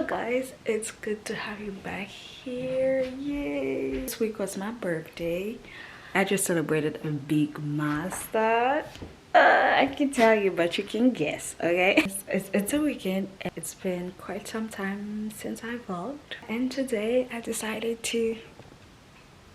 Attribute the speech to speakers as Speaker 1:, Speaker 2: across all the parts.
Speaker 1: Hello guys, it's good to have you back here. Yay! This week was my birthday. I just celebrated a big milestone. I can tell you, but you can guess, okay? It's a weekend. It's been quite some time since I vlogged, and today I decided to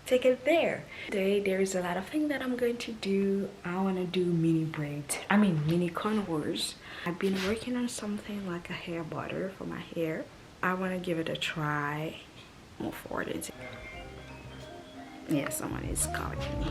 Speaker 1: take it there. Today there's a lot of things that I'm going to do. I want to do mini braids, mini contours. I've been working on something like a hair butter for my hair. I want to give it a try. Move forward. Yeah, someone is calling me.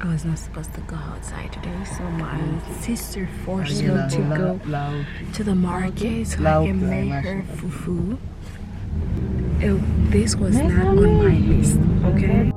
Speaker 1: I was not supposed to go outside today, so my sister forced me to go to the market so I can make her fufu. This was not on my list, okay?